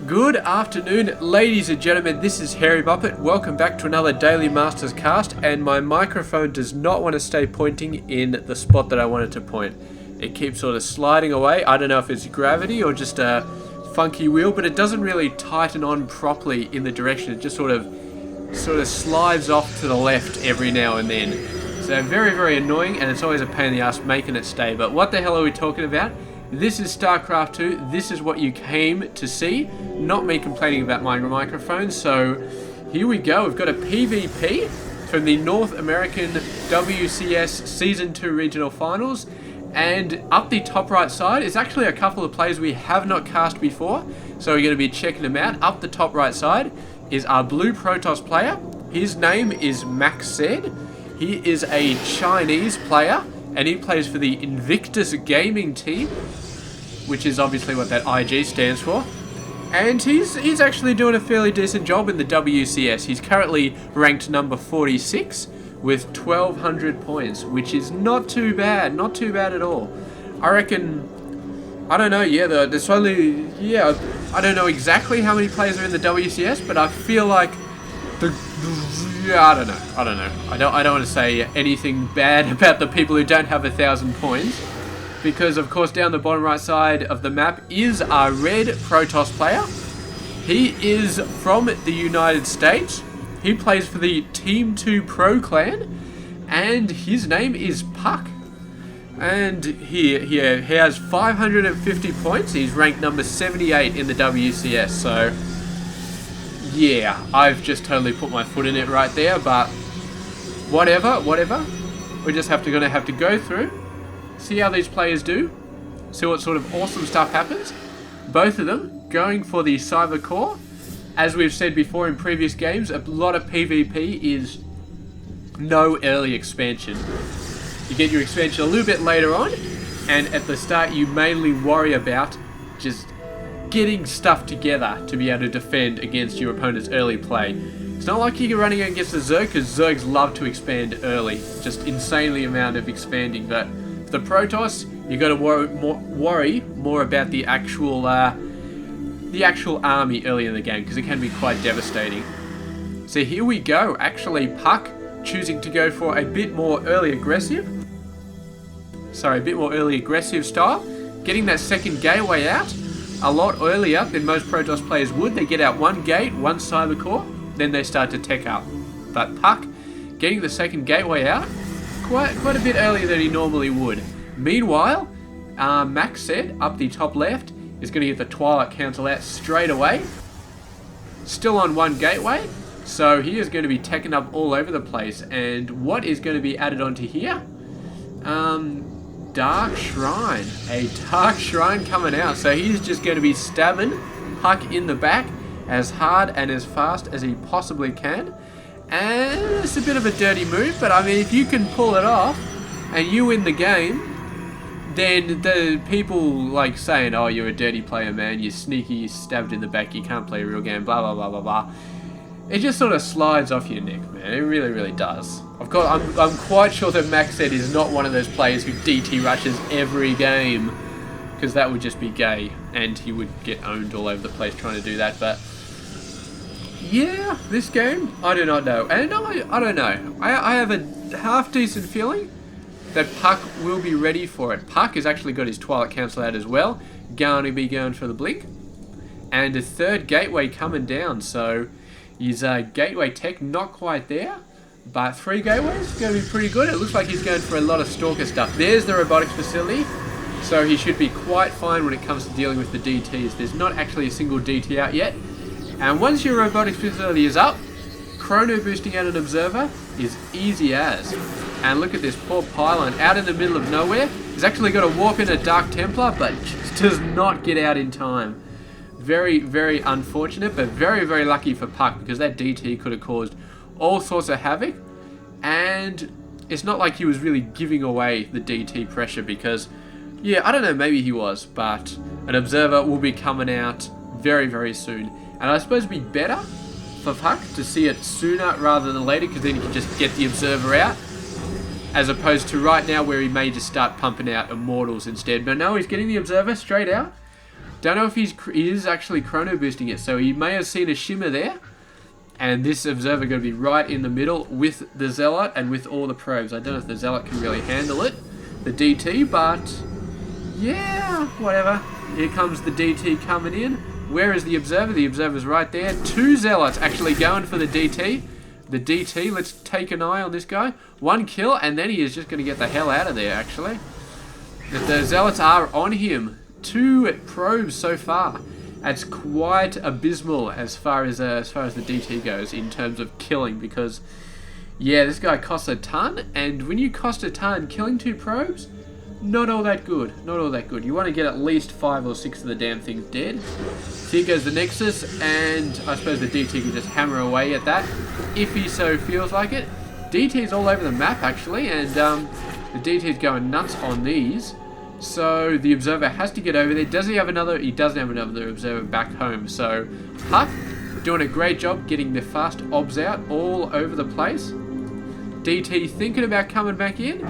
Good afternoon, ladies and gentlemen, this is Harry Muppet. Welcome back to another Daily Masters cast, and my microphone does not want to stay pointing in the spot that I want it to point. It keeps sort of sliding away. I don't know if it's gravity or just a funky wheel, but it doesn't really tighten on properly in the direction. It just sort of slides off to the left every now and then. So very, very annoying, and it's always a pain in the ass making it stay. But what the hell are we talking about? This is Starcraft 2, this is what you came to see, not me complaining about my microphone. So here we go, we've got a PvP from the North American WCS Season 2 Regional Finals, and up the top right side is actually a couple of players we have not cast before, so we're going to be checking them out. Up the top right side is our blue Protoss player. His name is MacSed. He is a Chinese player, and he plays for the Invictus Gaming team, which is obviously what that IG stands for. And he's actually doing a fairly decent job in the WCS. He's currently ranked number 46 with 1,200 points, which is not too bad at all. I reckon, I don't know, there's only, I don't know exactly how many players are in the WCS, but I feel like I don't know. I don't want to say anything bad about the people who don't have 1,000 points, because of course down the bottom right side of the map is our red Protoss player. He is from the United States. He plays for the Team 2 Pro clan, and his name is puCK. And he has 550 points. He's ranked number 78 in the WCS, so yeah, I've just totally put my foot in it right there, but whatever. We're just gonna have to go through, see how these players do, see what sort of awesome stuff happens. Both of them going for the Cyber Core. As we've said before in previous games, a lot of PvP is no early expansion. You get your expansion a little bit later on, and at the start you mainly worry about just getting stuff together to be able to defend against your opponent's early play. It's not like you're running against the Zerg, because Zergs love to expand early, just insanely amount of expanding. But for the Protoss, you got to worry more about the actual army early in the game, because it can be quite devastating. So here we go. Actually, puCK choosing to go for a bit more early aggressive style, getting that second gateway out a lot earlier than most Protoss players would. They get out one gate, one cyber core, then they start to tech up. But puCK getting the second gateway out quite a bit earlier than he normally would. Meanwhile, MacSed up the top left is going to get the Twilight Council out straight away. Still on one gateway, so he is going to be teching up all over the place. And what is going to be added onto here? Dark Shrine. A Dark Shrine coming out. So he's just going to be stabbing puCK in the back as hard and as fast as he possibly can. And it's a bit of a dirty move, but I mean, if you can pull it off and you win the game, then the people like saying, oh, you're a dirty player, man, you're sneaky, you're stabbed in the back, you can't play a real game, blah, blah, blah, blah, blah. It just sort of slides off your neck, man. It really, really does. I'm quite sure that MacSed is not one of those players who DT rushes every game, because that would just be gay, and he would get owned all over the place trying to do that. But yeah, this game, I do not know. And I don't know. I have a half-decent feeling that puCK will be ready for it. puCK has actually got his Twilight Council out as well, going to be going for the blink. And a third gateway coming down, so his gateway tech not quite there, but 3 gateways going to be pretty good. It looks like he's going for a lot of Stalker stuff. There's the robotics facility, so he should be quite fine when it comes to dealing with the DTs. There's not actually a single DT out yet. And once your robotics facility is up, chrono boosting out an observer is easy as. And look at this poor pylon out in the middle of nowhere. He's actually got to warp in a Dark Templar, but just does not get out in time. Very, very unfortunate, but very, very lucky for puCK, because that DT could have caused all sorts of havoc. And it's not like he was really giving away the DT pressure, because, yeah, I don't know, maybe he was, but an observer will be coming out very, very soon. And I suppose it'd be better for puCK to see it sooner rather than later, because then you can just get the observer out, as opposed to right now where he may just start pumping out immortals instead. But no, he's getting the observer straight out. Don't know if he is actually chrono boosting it, so he may have seen a shimmer there. And this observer going to be right in the middle with the Zealot and with all the probes. I don't know if the Zealot can really handle it, the DT, but yeah, whatever. Here comes the DT coming in. Where is the observer? The observer's right there. 2 Zealots actually going for the DT. The DT, let's take an eye on this guy. 1 kill, and then he is just going to get the hell out of there, actually. The Zealots are on him. 2 probes so far. That's quite abysmal as far as the DT goes in terms of killing, because yeah, this guy costs a ton, and when you cost a ton, killing 2 probes, not all that good. Not all that good. You want to get at least 5 or 6 of the damn things dead. So here goes the Nexus, and I suppose the DT can just hammer away at that if he so feels like it. DT's all over the map actually, and the DT's going nuts on these. So the observer has to get over there. Does he have another? He doesn't have another observer back home. So puCK doing a great job getting the fast obs out all over the place. DT thinking about coming back in.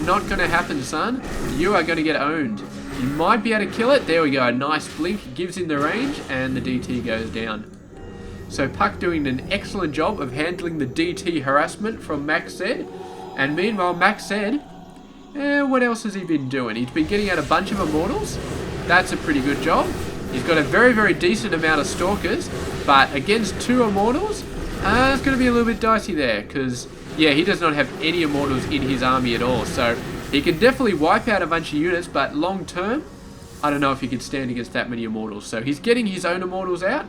Not going to happen, son. You are going to get owned. You might be able to kill it. There we go. A nice blink gives him the range, and the DT goes down. So puCK doing an excellent job of handling the DT harassment from MacSed. And meanwhile, MacSed, what else has he been doing? He's been getting out a bunch of Immortals. That's a pretty good job. He's got a very, very decent amount of Stalkers, but against 2 Immortals, it's going to be a little bit dicey there, because, yeah, he does not have any Immortals in his army at all. So he can definitely wipe out a bunch of units, but long term, I don't know if he can stand against that many Immortals. So he's getting his own Immortals out,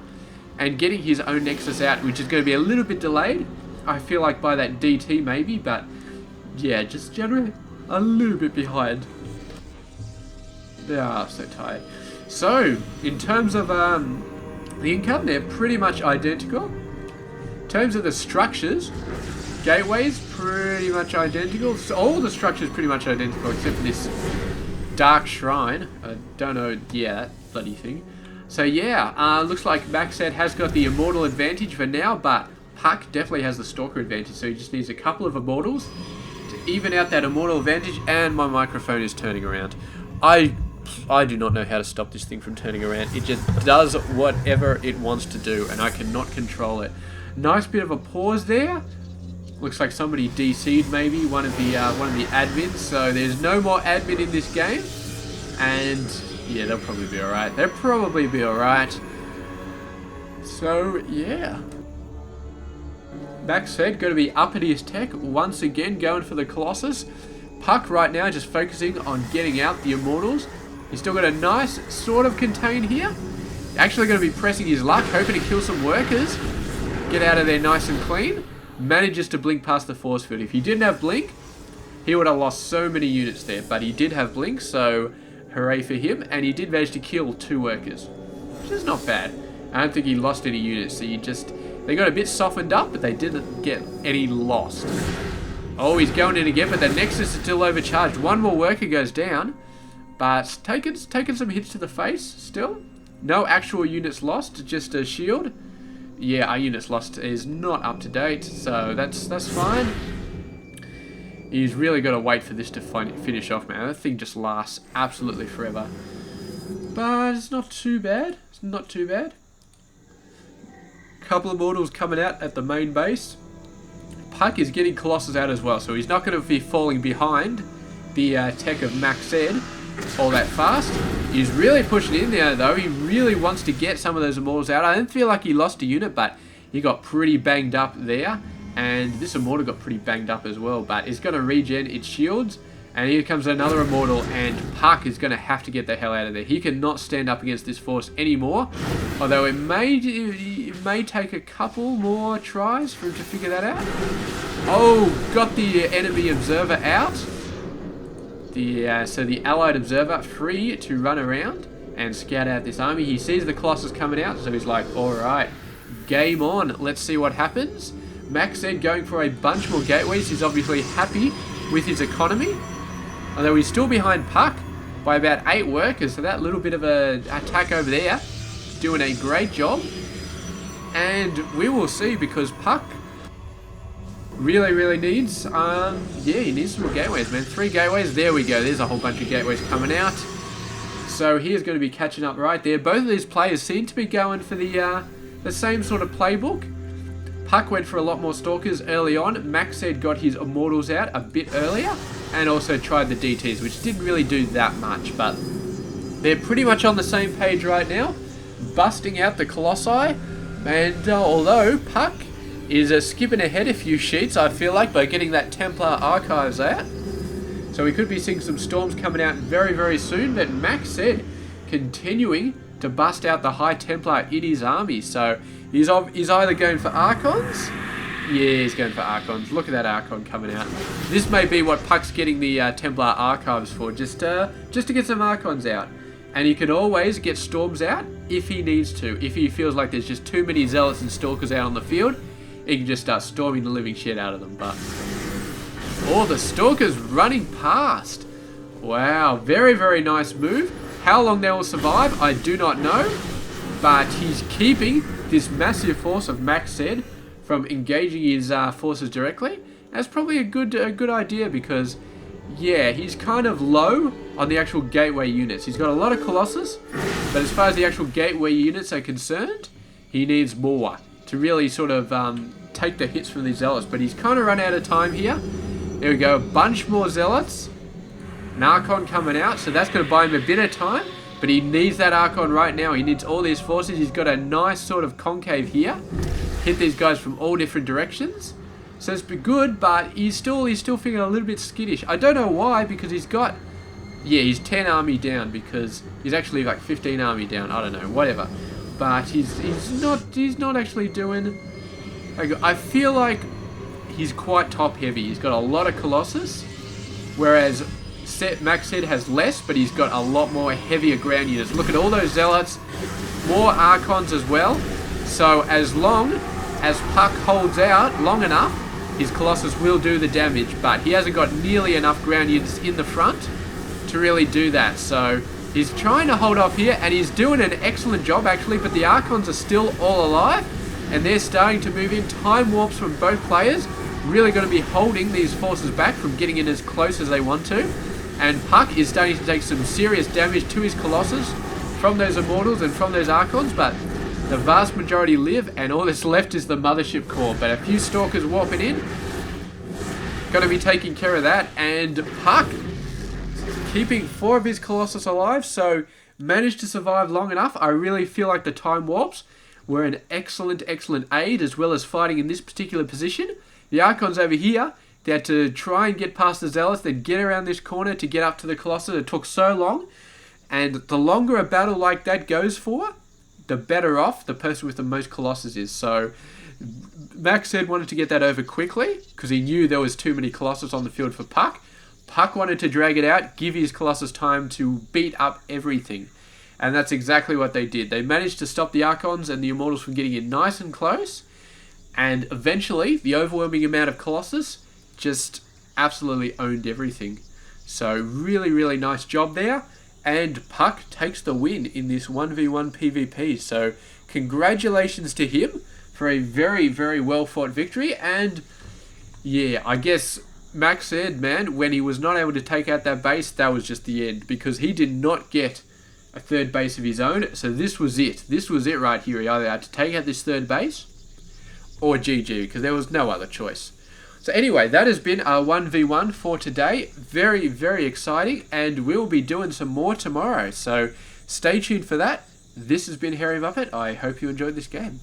and getting his own Nexus out, which is going to be a little bit delayed. I feel like by that DT maybe, but yeah, just generally a little bit behind. Yeah, so tired. So, in terms of the income, they're pretty much identical. In terms of the structures, gateways, pretty much identical. So all the structures pretty much identical, except for this Dark Shrine. I don't know, yeah, that bloody thing. So yeah, looks like MacSed has got the Immortal advantage for now, but puCK definitely has the Stalker advantage, so he just needs a couple of Immortals to even out that Immortal advantage. And my microphone is turning around. I do not know how to stop this thing from turning around. It just does whatever it wants to do, and I cannot control it. Nice bit of a pause there. Looks like somebody DC'd maybe one of the admins, so there's no more admin in this game. And yeah, they'll probably be alright. They'll probably be alright. So yeah. MacSed going to be up at his tech once again, going for the Colossus. puCK right now just focusing on getting out the Immortals. He's still got a nice sort of contain here. Actually going to be pressing his luck, hoping to kill some workers. Get out of there nice and clean. Manages to blink past the force field. If he didn't have blink, he would have lost so many units there. But he did have blink, so hooray for him. And he did manage to kill 2 workers, which is not bad. I don't think he lost any units, so they got a bit softened up, but they didn't get any lost. Oh, he's going in again, but the Nexus is still overcharged. 1 more worker goes down, but taking some hits to the face still. No actual units lost, just a shield. Yeah, our units lost is not up to date, so that's fine. He's really got to wait for this to finish off, man. That thing just lasts absolutely forever. But it's not too bad. It's not too bad. Couple of Immortals coming out at the main base. puCK is getting Colossus out as well, so he's not going to be falling behind the tech of MacSed all that fast. He's really pushing in there though. He really wants to get some of those Immortals out. I didn't feel like he lost a unit, but he got pretty banged up there. And this Immortal got pretty banged up as well, but it's going to regen its shields. And here comes another Immortal, and puCK is going to have to get the hell out of there. He cannot stand up against this force anymore. Although it may take a couple more tries for him to figure that out. Oh, got the enemy observer out. So the allied observer free to run around and scout out this army. He sees the Colossus coming out, so he's like, alright, game on. Let's see what happens. MacSed going for a bunch more gateways. He's obviously happy with his economy. Although he's still behind puCK by about 8 workers, so that little bit of an attack over there, doing a great job. And we will see, because puCK really needs, yeah, he needs some more gateways, man. 3 gateways, there we go. There's a whole bunch of gateways coming out. So he is going to be catching up right there. Both of these players seem to be going for the same sort of playbook. puCK went for a lot more Stalkers early on. MacSed got his Immortals out a bit earlier. And also tried the DTs, which didn't really do that much. But they're pretty much on the same page right now. Busting out the Colossi. And although puCK is skipping ahead a few sheets, I feel like, by getting that Templar Archives out. So we could be seeing some Storms coming out very, very soon. But MacSed continuing to bust out the High Templar in his army. So he's either going for Archons. Yeah, he's going for Archons. Look at that Archon coming out. This may be what puCK's getting the Templar Archives for, just to get some Archons out. And he can always get Storms out if he needs to. If he feels like there's just too many Zealots and Stalkers out on the field, he can just start storming the living shit out of them. But the Stalkers running past. Wow, very, very nice move. How long they will survive, I do not know. But he's keeping this massive force of MacSed from engaging his forces directly. That's probably a good idea because, yeah, he's kind of low on the actual gateway units. He's got a lot of Colossus, but as far as the actual gateway units are concerned, he needs more to really sort of take the hits from these Zealots. But he's kind of run out of time here. There we go, a bunch more Zealots. An Archon coming out, so that's going to buy him a bit of time. But he needs that Archon right now. He needs all these forces. He's got a nice sort of concave here. Hit these guys from all different directions. So it's been good, but he's still feeling a little bit skittish. I don't know why, because he's got... Yeah, he's 10 army down, because he's actually like 15 army down. I don't know, whatever. But he's not actually doing... I feel like he's quite top heavy. He's got a lot of Colossus, whereas MacSed has less, but he's got a lot more heavier ground units. Look at all those Zealots, more Archons as well. So as long as puCK holds out long enough, his Colossus will do the damage, but he hasn't got nearly enough ground units in the front to really do that. So he's trying to hold off here, and he's doing an excellent job actually, but the Archons are still all alive, and they're starting to move in. Time warps from both players, really going to be holding these forces back from getting in as close as they want to. And puCK is starting to take some serious damage to his Colossus from those Immortals and from those Archons, but the vast majority live, and all that's left is the Mothership Core. But a few Stalkers warping in. Going to be taking care of that. And puCK keeping 4 of his Colossus alive, so managed to survive long enough. I really feel like the Time Warps were an excellent, excellent aid, as well as fighting in this particular position. The Archons over here, they had to try and get past the Zealots, then get around this corner to get up to the Colossus. It took so long. And the longer a battle like that goes for, the better off the person with the most Colossus is. So MacSed wanted to get that over quickly because he knew there was too many Colossus on the field for puCK. puCK wanted to drag it out, give his Colossus time to beat up everything. And that's exactly what they did. They managed to stop the Archons and the Immortals from getting in nice and close. And eventually, the overwhelming amount of Colossus just absolutely owned everything. So really, really nice job there. And puCK takes the win in this 1v1 PvP. So congratulations to him for a very, very well fought victory. And yeah, I guess MacSed, man, when he was not able to take out that base, that was just the end. Because he did not get a third base of his own. So this was it. This was it right here. He either had to take out this third base or GG, because there was no other choice. So anyway, that has been our 1v1 for today. Very, very exciting, and we'll be doing some more tomorrow. So stay tuned for that. This has been Hairy Muppet. I hope you enjoyed this game.